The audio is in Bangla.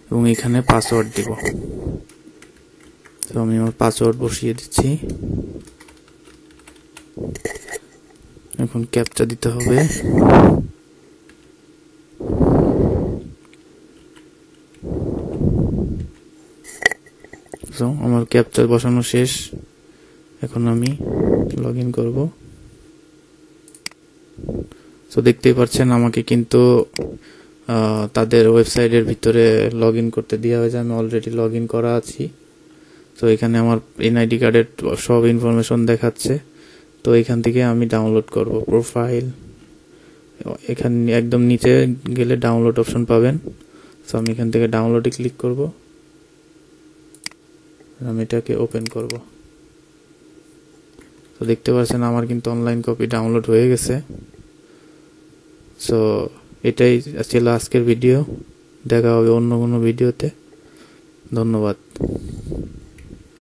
এবং এখানে পাসওয়ার্ড দিব। তো আমি আমার পাসওয়ার্ড বসিয়ে দিচ্ছি। এখন ক্যাপচা দিতে হবে। তো আমার ক্যাপচা বসানো শেষ। এখন আমি লগ ইন করব। তো দেখতেই পাচ্ছেন আমাকে কিন্তু তাদের ওয়েবসাইটের ভিতরে লগ ইন করতে দেওয়া হয়েছে। আমি অলরেডি লগ ইন করা আছি। তো এখানে আমার এনআইডি কার্ডের সব ইনফরমেশন দেখাচ্ছে। তো এখান থেকে আমি ডাউনলোড করব প্রোফাইল। এখানে একদম নিচে গেলে ডাউনলোড অপশন পাবেন। তো আমি এখান থেকে ডাউনলোডে ক্লিক করব। আমি এটাকে ওপেন করব। তো দেখতে পাচ্ছেন আমার কিন্তু অনলাইন কপি ডাউনলোড হয়ে গেছে। সো এটাই ছিল আজকের ভিডিও। দেখা হবে অন্য কোনো ভিডিওতে। ধন্যবাদ।